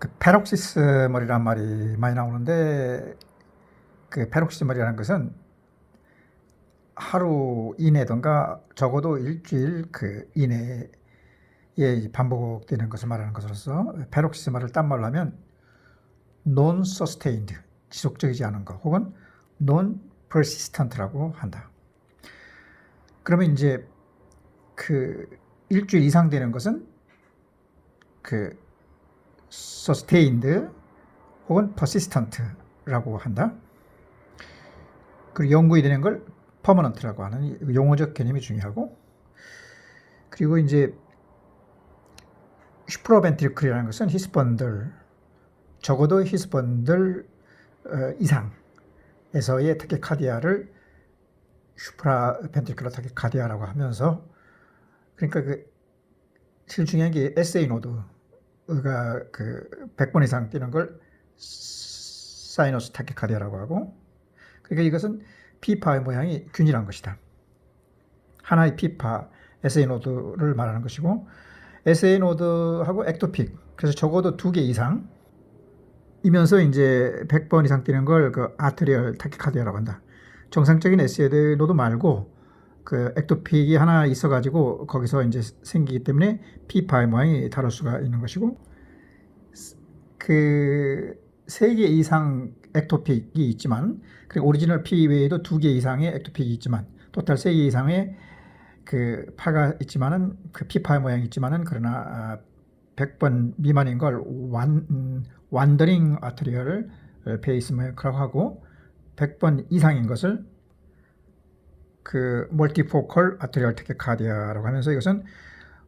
그 페록시스멀이란 말이 많이 나오는데 그 페록시스멀이라는 것은 하루 이내든가 적어도 일주일 그 이내에 반복되는 것을 말하는 것으로서 페록시스멀을 딴 말로 하면 non sustained 지속적이지 않은 것 혹은 non persistent라고 한다. 그러면 이제 그 일주일 이상 되는 것은 그 sustained 혹은 persistent라고 한다. 그리고 영구히 되는 걸 permanent라고 하는 용어적 개념이 중요하고, 그리고 이제 슈프로벤트리클이라는 것은 히스번들, 적어도 히스번들 이상에서의 타키카디아를 슈프라벤트리클러 타키카디아라고 하면서, 그러니까 그 제일 중요한 게 SA 노드가 그 100번 이상 뛰는 걸 사이너스 타키카디아라고 하고, 그러니까 이것은 피파의 모양이 균일한 것이다. 하나의 피파 SA 노드를 말하는 것이고, SA 노드하고 액토픽, 그래서 적어도 2개 이상 이면서 이제 100번 이상 뛰는 걸 그 아트리얼 타키카디아라고 한다. 정상적인 SA 노드 말고 그 액토픽이 하나 있어가지고 거기서 이제 생기기 때문에 피파의 모양이 다를 수가 있는 것이고, 그 3개 이상 액토픽이 있지만, 그리고 오리지널 피 외에도 2개 이상의 액토픽이 있지만, 토탈 3개 이상의 그 파가 있지만은, 그 피파의 모양이 있지만은, 그러나 100번 미만인 걸 완더링 아트리얼 페이스메이커라고 하고, 100번 이상인 것을 그 멀티포컬 아트리얼 타키카디아라고 하면서, 이것은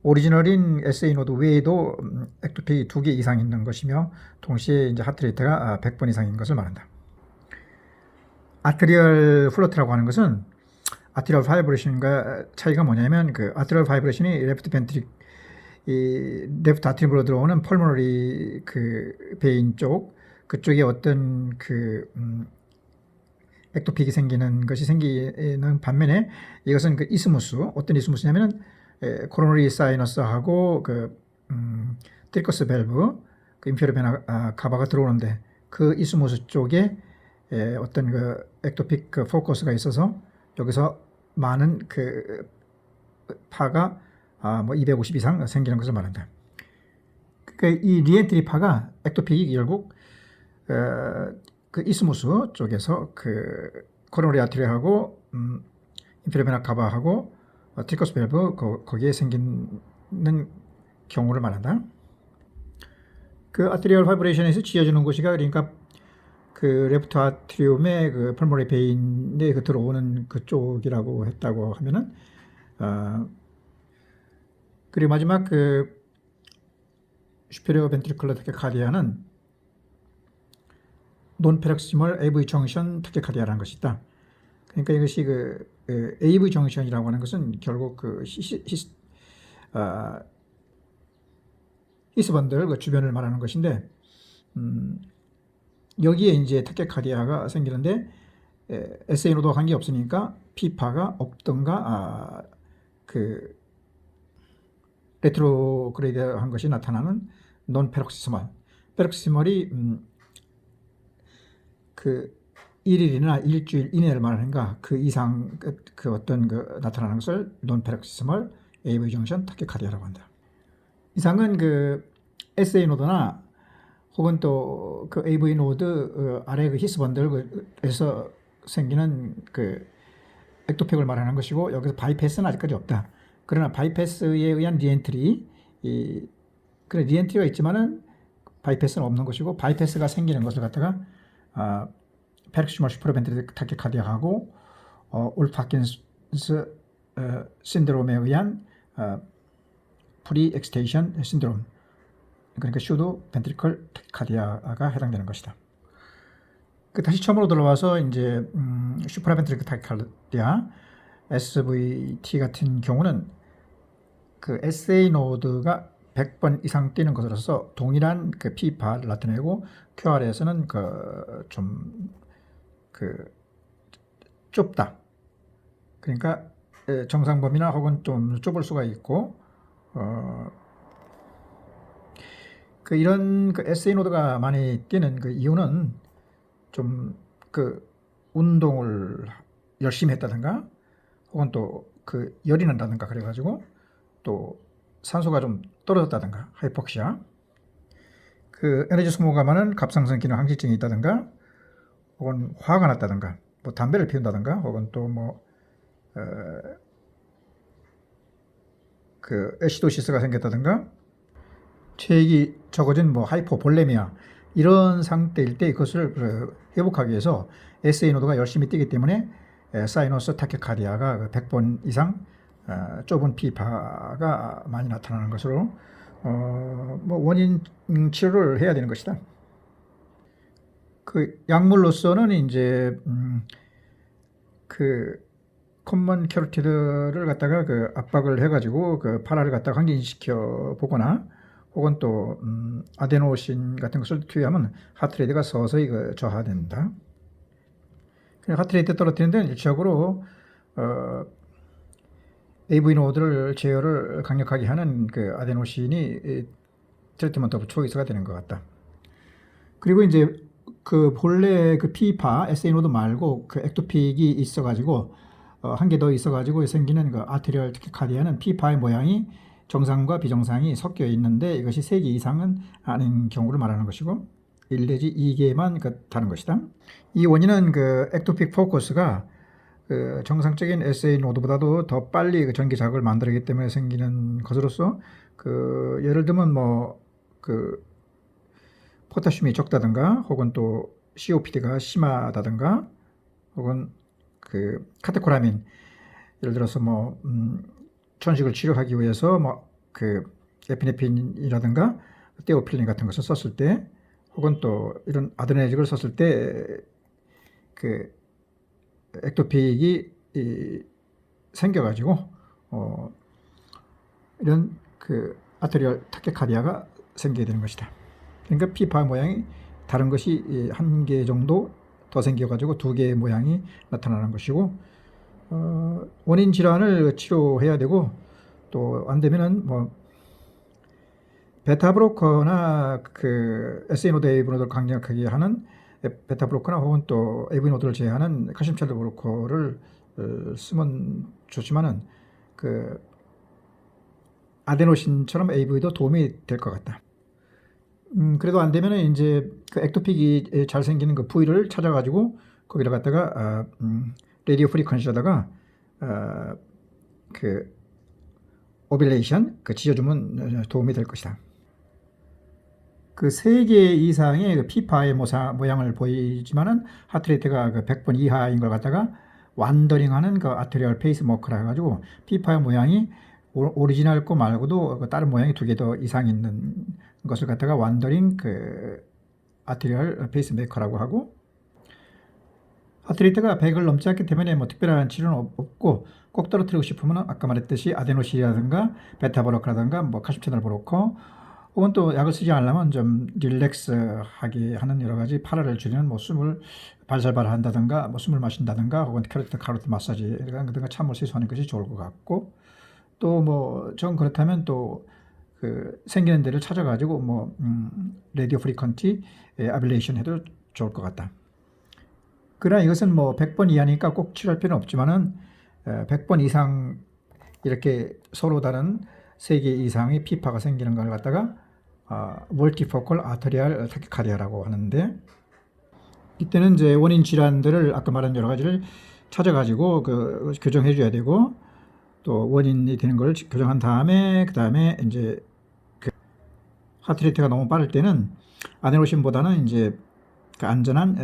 오리지널인 SA 노드 외에도 액토픽이 2개 이상 있는 것이며, 동시에 이제 하트레이트가 100번 이상인 것을 말한다. 아트리얼 플러트라고 하는 것은 아트리얼 바이브레이션과 차이가 뭐냐면, 그 아트리얼 바이브레이션이 레프트 벤트릭, 이 레프트 아트리움으로 들어오는 펄모너리 그 베인 쪽, 그쪽에 어떤 그 액토픽이 생기는 것이 생기는 반면에, 이것은 그 이스무스, 어떤 이스무스냐면은 코로너리 사이너스하고 그 트리커스 밸브, 그 인페리어 베나 카바가 들어오는데, 그 이스무스 쪽에 어떤 그 액토픽 그 포커스가 있어서 여기서 많은 그 파가 뭐 250 이상 생기는 것을 말한다. 그러니까 이 리엔트리 파가 액토픽이 결국 그 이스무스 쪽에서 그 코로너리 아트리하고 인페리어 베나 카바하고 트리커스 밸브 거기에 생기는 경우를 말한다. 그 아트리얼 파이브레이션에서 지어주는 곳이가, 그러니까 그 레프트 아트리움의 그 펄모너리 베인에 그 들어오는 그쪽이라고 했다고 하면은, 그리고 마지막 그 슈페리어 벤트리클러 타키카디아는 논 페럭시멀 AV 정션 타키카디아라는 것이 있다. 그러니까 이것이 그 AV 정션이라고 하는 것은 결국 그 히스번들 그 주변을 말하는 것인데, 여기에 이제 타키카디아가 생기는데, SA노도 관계 없으니까 피파가 없던가 그 레트로그레이드한 것이 나타나는 논 페록시스멀, 페록시스멀이 그 1일이나 일주일 이내를 말하는가 그 이상 그 어떤 그 나타나는 것을 논 페록시스멀 AV 정션 타키카디아라고 한다. 이상은 그 SA 노드나 혹은 또 그 AV 노드 아래 그 히스번들에서 생기는 그 액토픽을 말하는 것이고, 여기서 바이패스는 아직까지 없다. 그러나 바이패스에 의한 리엔트리, 그래 리엔트리가 있지만은 바이패스는 없는 것이고, 바이패스가 생기는 것을 갖다가 페럭시멀 슈퍼벤트리 타키카디아하고 올파킨스 신드롬에 의한 프리 엑스테이션 신드롬, 그러니까 슈도 벤트리컬 타키카디아가 해당되는 것이다. 그 다시 처음으로 들어와서 이제 슈퍼벤트리컬 타키카디아 SVT 같은 경우는 그 SA 노드가 100번 이상 뛰는 것으로서 동일한 그 P파를 나타내고, QR에서는 그 좀 그 좁다. 그러니까 정상 범위나 혹은 좀 좁을 수가 있고, 그 이런 그 SA 노드가 많이 뛰는 그 이유는 좀 그 운동을 열심히 했다든가 혹은 또 그 열이 난다든가 그래가지고 또 산소가 좀 떨어졌다든가 하이폭시아, 그 에너지 소모가 많은 갑상선 기능 항진증이 있다든가 혹은 화가 났다든가 뭐 담배를 피운다든가 혹은 또 뭐 그 애시도시스가 생겼다든가 체액이 적어진 뭐 하이포볼레미아 이런 상태일 때 이것을 회복하기 위해서 SA 노드가 열심히 뛰기 때문에 사이너스 타키카디아가 100번 이상 좁은 피파가 많이 나타나는 것으로 뭐 원인 치료를 해야 되는 것이다. 그 약물로서는 이제 그 컴먼 캐로티드를 갖다가 그 압박을 해가지고 그 파라를 갖다가 항진시켜 보거나 혹은 또 아데노신 같은 것을 투여하면 하트레이트가 서서히 그 저하된다. 하트레이트 떨어뜨리는 데는 일차적으로 AV 노드를 제어를 강력하게 하는 그 아데노신이 트리트먼트 오브 초이스가 되는 것 같다. 그리고 이제 그 본래 그 피파 SA 노드 말고 그 액토픽이 있어가지고 한 개 더 있어가지고 생기는 그 아테리얼 타키카디아는 피파의 모양이 정상과 비정상이 섞여 있는데 이것이 3개 이상은 아닌 경우를 말하는 것이고 1 내지 2개만 다른 것이다. 이 원인은 그 액토픽 포커스가 그 정상적인 SA 노드보다도 더 빨리 그 전기 자극을 만들기 때문에 생기는 것으로서 그 예를 들면 뭐 그 포타슘이 적다든가 혹은 또 COPD가 심하다든가 혹은 그 카테코라민, 예를 들어서 뭐 천식을 치료하기 위해서 뭐 그 에피네핀이라든가 테오필린 같은 것을 썼을 때 혹은 또 이런 아드레나직을 썼을 때 그 액토픽이 생겨가지고 이런 그 아테리얼 타키카디아가 생기게 되는 것이다. 그러니까 피파 모양이 다른 것이 한 개 정도 더 생겨가지고 2개의 모양이 나타나는 것이고 원인 질환을 치료해야 되고 또 안 되면은 뭐 베타 브로커나 그 SA 노드 AV 노드를 강력하게 하는 베타 브로커나 혹은 또 AV 노드를 제어하는 칼슘 채널 브로커를 쓰면 좋지만은 그 아데노신처럼 AV도 도움이 될 것 같다. 그래도 안 되면은 이제 그 액토픽이 잘 생기는 그 부위를 찾아가지고 거기다 갖다가 라디오 프리퀀시에다가 그 오빌레이션 그 지어주면 도움이 될 것이다. 그 3개 이상의 그 피파의 모양을 보이지만은 하트레이트가 그 100번 이하인 걸 갖다가 완더링하는 그 아테리얼 페이스메이커라 해가지고 피파의 모양이 오리지널 거 말고도 다른 모양이 2개 더 이상 있는 것을 갖다가 완더링 그 아테리얼 페이스메이커라고 하고, 하트레이트가 100을 넘지 않기 때문에 뭐 특별한 치료는 없고 꼭 떨어뜨리고 싶으면 아까 말했듯이 아데노신이라든가 베타 브로커라든가 뭐 칼슘 채널 브로커 혹은 또 약을 쓰지 않으려면 좀 릴렉스하게 하는 여러 가지 파라를 줄이는 뭐 숨을 발살발 한다든가 뭐 숨을 마신다든가 혹은 카로트 마사지 이런 찬물 세수하는 것이 좋을 것 같고, 또 뭐 전 그렇다면 또 그 생기는 데를 찾아가지고 뭐 라디오 프리퀀티 아빌레이션 해도 좋을 것 같다. 그러나 이것은 뭐 100번 이하니까 꼭 치료할 필요는 없지만은 100번 이상 이렇게 서로 다른 3개 이상의 피파가 생기는 걸 갖다가 멀티포컬 아테리얼 타키카디아라고 하는데, 이때는 이제 원인 질환들을 아까 말한 여러 가지를 찾아가지고 그 교정해 줘야 되고 또 원인이 되는 걸 교정한 다음에 그 다음에 이제 그 하트레이트가 너무 빠를 때는 아데노신보다는 이제 그 안전한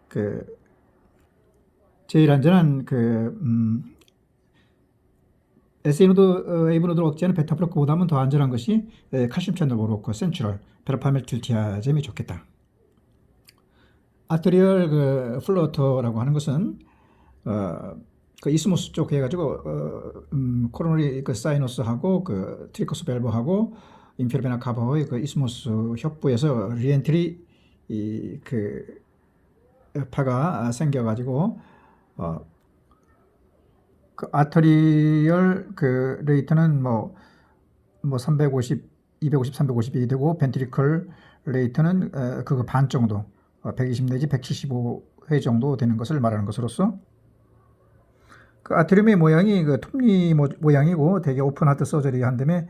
그 제일 안전한 그 SA 노드, AV 노드를 억제하는 베타 브로커보다는 더 안전한 것이 칼슘 채널 브로커 센츄럴 베라파멜틸티아젬이 좋겠다. 아테리얼 그 플로터라고 하는 것은 그 이스모스 쪽 해가지고 코로너리 그 사이너스하고 그 트리커스 밸브하고 인페르베나 카바의 그 이스모스 협부에서 리엔트리 그 파가 생겨가지고 그 아테리얼 그 레이트는 뭐 350 250, 350이 되고 벤트리클 레이트는 그거 반 정도 120 내지 175회 정도 되는 것을 말하는 것으로서 그 아트리움의 모양이 그 톱니 모양이고 되게 오픈 하트 서저리 한 다음에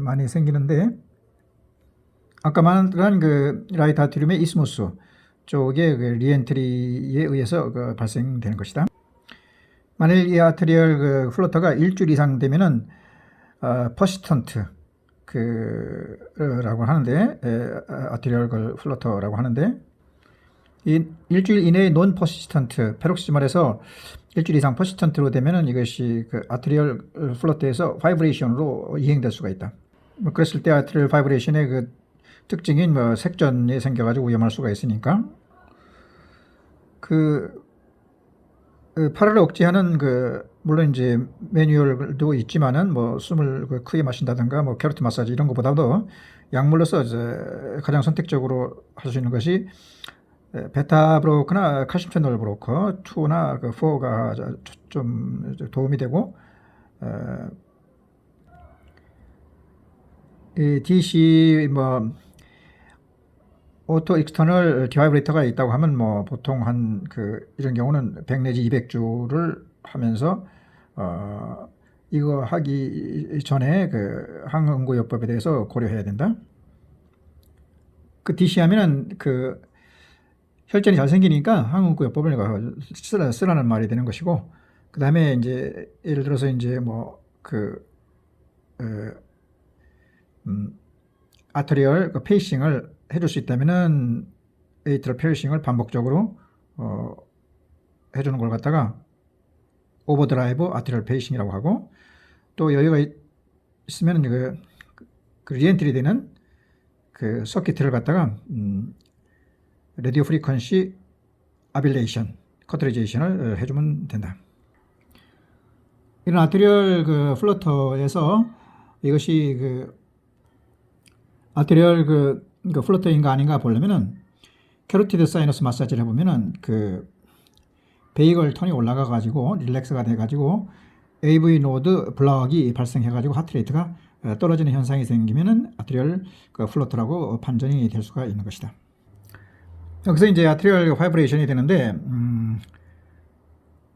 많이 생기는데 아까 말한 그 라이트 아트리움의 이스무스 쪽에 그 리엔트리에 의해서 그 발생되는 것이다. 만일 이 아트리얼 그 플러터가 일주일 이상 되면은 퍼시턴트 라고 하는데 아트리얼 그 플러터라고 하는데 이 일주일 이내에 논 퍼시스턴트 페록시멀에서 일주일 이상 퍼시스턴트로 되면은 이것이 그 아트리얼 플러터에서 바이브레이션으로 이행될 수가 있다. 뭐 그랬을 때 아트리얼 바이브레이션의 그 특징인 뭐 색전이 생겨가지고 위험할 수가 있으니까 파라를 억제하는 물론 이제 매뉴얼도 있지만은 뭐 숨을 크게 마신다든가 뭐 캐로트 마사지 이런 것보다도 약물로서 이제 가장 선택적으로 할 수 있는 것이 베타 브로커나 칼슘 채널 브로커 2나 4가 좀 도움이 되고 이 DC 뭐 오토 익스터널 디바이브레이터가 있다고 하면 뭐 보통 한 이런 경우는 100 내지 200주를 하면서 이거 하기 전에 항응고요법에 대해서 고려해야 된다. DC 하면은 혈전이 잘 생기니까 항응고요법을 쓰라는 말이 되는 것이고 그 다음에 이제 예를 들어서 이제 뭐 아트리얼 페이싱을 해줄 수 있다면은 에이트럴 페이싱을 반복적으로 해주는 걸 갖다가 오버드라이브 아트리얼 페이싱이라고 하고 또 여유가 있으면 그 리엔트리 되는 서킷을 갖다가 라디오 프리퀀시 아빌레이션 커터리제이션을 해주면 된다. 이런 아트리얼 플러터에서 이것이 아트리얼 플러터인가 아닌가 보려면은 캐로티드 사이너스 마사지를 해보면은 베이글 톤이 올라가 가지고 릴렉스가 돼 가지고 AV 노드 블락이 발생해 가지고 하트레이트가 떨어지는 현상이 생기면은 아트리얼 플러터라고 판정이 될 수가 있는 것이다. 여기서 이제 아트리얼 바이브레이션이 되는데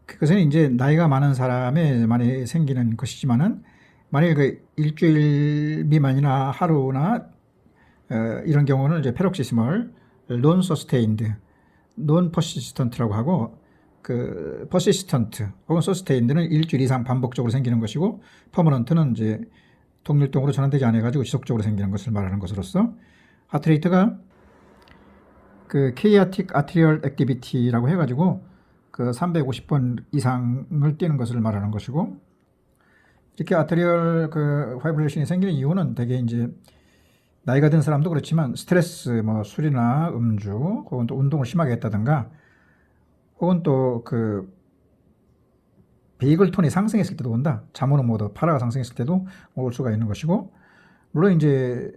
그것은 이제 나이가 많은 사람에 많이 생기는 것이지만은 만일 일주일 미만이나 하루나 이런 경우는 이제 페록시스멀 논 서스테인드 논 퍼시스턴트라고 하고 퍼시스턴트 혹은 서스테인드는 일주일 이상 반복적으로 생기는 것이고 퍼머넌트는 이제 동일동으로 전환되지 않아 가지고 지속적으로 생기는 것을 말하는 것으로서 하트레이트가 케이아틱 아트리얼 액티비티라고 해 가지고 350번 이상을 뛰는 것을 말하는 것이고 이렇게 아트리얼 바이브레이션이 생기는 이유는 대개 이제 나이가 든 사람도 그렇지만 스트레스 뭐 술이나 음주 혹은 또 운동을 심하게 했다든가 혹은 또 베이글 톤이 상승했을 때도 온다. 자모노 모드 파라가 상승했을 때도 올 수가 있는 것이고 물론 이제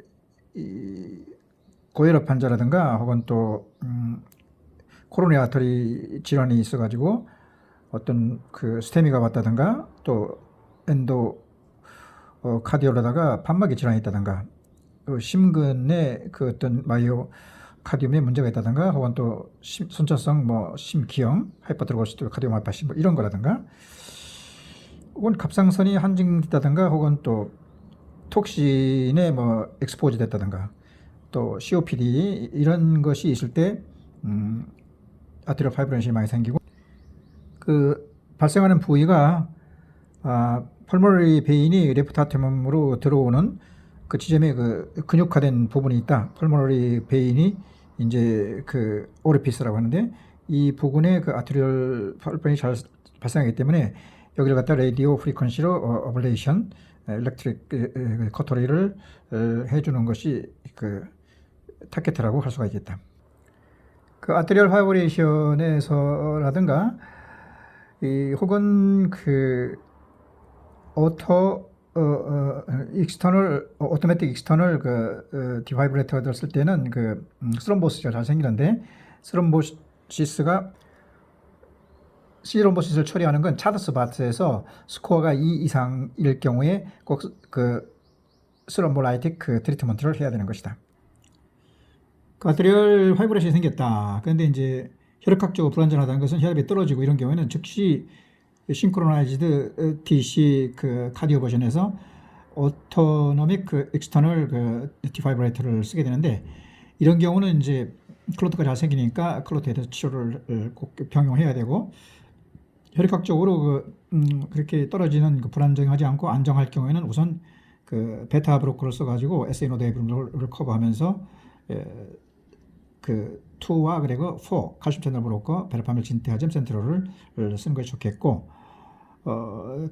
고혈압 환자라든가 혹은 또 코로나리 아터리 질환이 있어 가지고 어떤 스테미가 왔다든가 또 엔도 카디올로다가 판막이 질환이 있다든가 심근에 어떤 마이오카디움에 문제가 있다든가 혹은 또 선천성 뭐 심기형 하이퍼트로고시스 카디오마이파시 뭐 이런 거라든가 혹은 갑상선이 한징됐다든가 혹은 또 톡신에 뭐 엑스포즈 됐다든가 또 COPD 이런 것이 있을 때 아트리얼 파이브레이션이 많이 생기고 발생하는 부위가 펄모너리 베인이 레프트 아트리움으로 들어오는 지점에 근육화된 부분이 있다. 펄모너리 베인이 이제 오리피스라고 하는데 이 부분에 아트리얼 파이브레이션이 잘 발생하기 때문에 여기를 갖다 라디오 프리퀀시로 어블레이션 일렉트릭 커터리를 해주는 것이 타겟이라고 할 수가 있겠다. 아트리얼 파이브레이션에서라든가 혹은 오토매틱 익스터널 디바이브레이터를 쓸 때는 스럼보시스가 잘 생기는데 스럼보시스가 시럼보시스를 처리하는 건 차드스 바트에서 스코어가 2 이상일 경우에 꼭 스럼볼라이틱 그 트리트먼트를 해야 되는 것이다. 그 아트리얼 파이브레션이 생겼다. 그런데 이제 혈액학적으로 불안전하다는 것은 혈압이 떨어지고 이런 경우에는 즉시 싱크로나이즈드 DC 그 카디오 버전에서 오토노믹 그 익스터널 그 디파이브레이터를 쓰게 되는데, 이런 경우는 이제 클로트가 잘 생기니까 클로트에 대해서 치료를 꼭 병용해야 되고, 혈액학적으로 그렇게 떨어지는 그 불안정하지 않고 안정할 경우에는 우선 그 베타 브로커를 써가지고 SA 노드 에이브를 커버하면서 그 2와 그리고 4 칼슘 채널 브로커 베르파밀 진테아젬 센트럴을 쓰는 것이 좋겠고,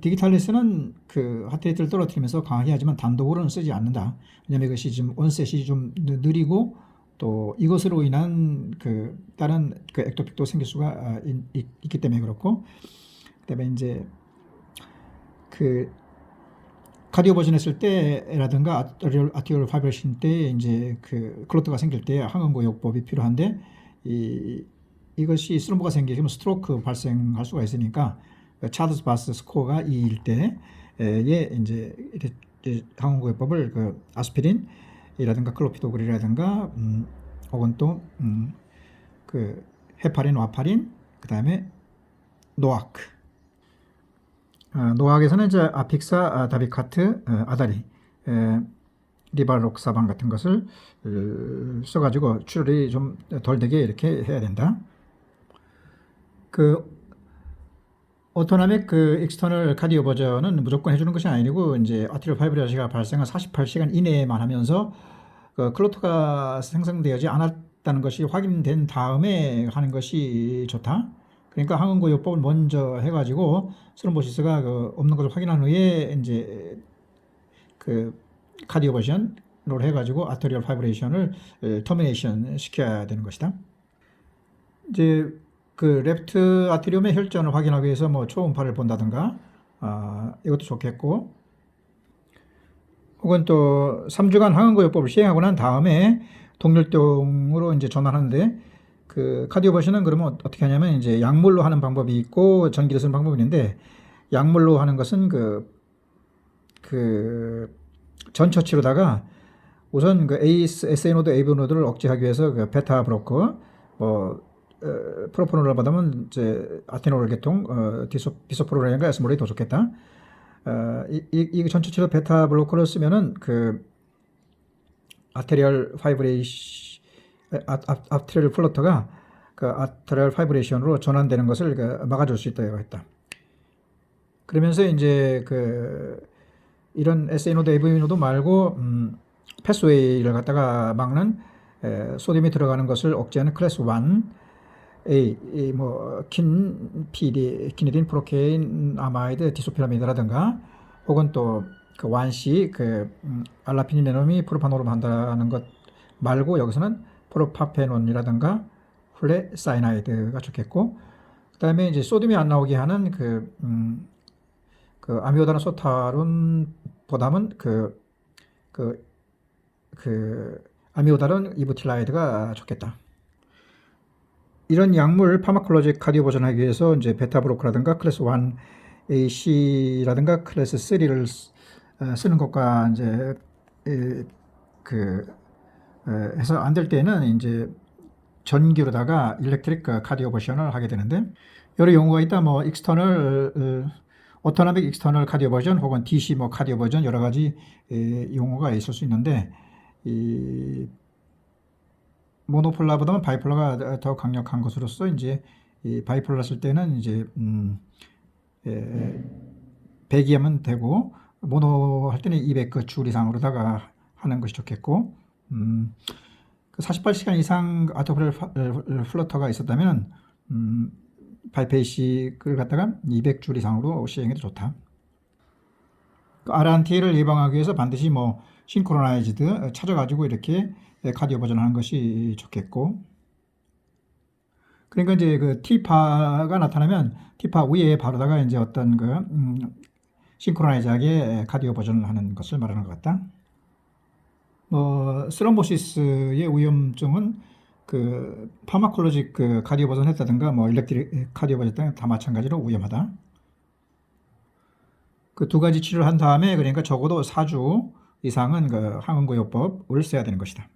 디기탈리스는 그 하트레이트를 떨어뜨리면서 강하게 하지만 단독으로는 쓰지 않는다. 왜냐하면 이것이 지금 온셋이 좀 느리고 또 이것으로 인한 그 다른 그 액토픽도 생길 수가 있기 때문에 그렇고, 그다음에 이제 그 카디오 버전 했을 때라든가 아티올 파이브레이션 때 이제 그 클로트가 생길 때 항응고요법이 필요한데, 이것이 스럼프가 생기면 스트로크 발생할 수가 있으니까 차드스 바스 스코어가 2일 때에 이제 항응고요법을 그 아스피린이라든가 클로피도그릴이라든가 혹은 또 그 헤파린, 와파린, 그 다음에 노아크. 노아크에서는 이제 아픽사, 다비카트, 아다리, 리바록사반 같은 것을 써가지고 출혈이 좀 덜 되게 이렇게 해야 된다. 그 오토나믹 그 익스터널 카디오 버전은 무조건 해주는 것이 아니고, 이제 아티리얼 파이브레이션이 발생한 48시간 이내에만 하면서 그 클로트가 생성되지 않았다는 것이 확인된 다음에 하는 것이 좋다. 그러니까 항응고요법을 먼저 해가지고 스럼보시스가 그 없는 것을 확인한 후에 이제 그 카디오 버전으로 해가지고 아티리얼 파이브레이션을 터미네이션 시켜야 되는 것이다. 이제 그 레프트 아티리움의 혈전을 확인하기 위해서 뭐 초음파를 본다든가 이것도 좋겠고, 혹은 또 3주간 항응고요법을 시행하고 난 다음에 동률동으로 이제 전환하는데, 그 카디오 버전은 그러면 어떻게 하냐면 이제 약물로 하는 방법이 있고 전기를 쓰는 방법이 있는데, 약물로 하는 것은 그 전처치로다가 우선 그 SA 노드, AV 노드를 억제하기 위해서 그 베타 브로커, 프로포놀을 받으면 이제 아테놀 계통, 비소프로라인과 에스몰이 더 좋겠다. 이 전처치로 베타 블로커를 쓰면은 그 아테리얼 플러터가 그 아테리얼 파이브레이션으로 전환되는 것을 막아줄 수 있다고 했다. 그러면서 이제 그 이런 SA 노드, AV 노드 말고 패스웨이를 갖다가 막는 소듐이 들어가는 것을 억제하는 클래스 1A, 뭐 키니딘, 프로케인, 아마이드, 디소피라미드라든가, 혹은 또 그 1C, 그 알라피니메놈이 프로파놀을 한다는 것 말고 여기서는 프로파페논이라든가 플레사이나이드가 좋겠고, 그 다음에 이제 소듐이 안 나오게 하는 그 아미오다나 소타론보다는 아미오다론 이부틸라이드가 좋겠다. 이런 약물 파마콜로직 카디오 버전 하기 위해서 이제 베타 브로커라든가 클래스 1AC라든가 클래스 3를 쓰는 것과 이제 해서 안 될 때는 이제 전기로다가 일렉트릭 카디오 버전을 하게 되는데, 여러 용어가 있다. 뭐 익스터널 오토나믹 익스터널 카디오 버전 혹은 DC 뭐 카디오 버전 여러 가지 용어가 있을 수 있는데, 이 모노폴라보다는 바이폴라가 더 강력한 것으로서 이제 이 바이폴라 쓸 때는 이제 100이면 되고, 모노 할 때는 200줄 이상으로다가 하는 것이 좋겠고, 그 48시간 이상 아토플 플러터가 있었다면 바이페이식을 갖다가 200줄 이상으로 시행해도 좋다. RNT를 예방하기 위해서 반드시 뭐 싱크로나이즈드 찾아가지고 이렇게 카디오 버전 하는 것이 좋겠고, 그러니까 이제 그 T파가 나타나면 T파 위에 바로다가 이제 어떤 그 싱크로나이즈하게 카디오 버전을 하는 것을 말하는 것 같다. 뭐 스럼보시스의 위험증은 그 파마콜로직 그 카디오 버전 했다든가 뭐 일렉트릭 카디오 버전 했다든가 다 마찬가지로 위험하다. 그 두 가지 치료를 한 다음에 그러니까 적어도 4주 이상은 그 항원고요법을 써야 되는 것이다.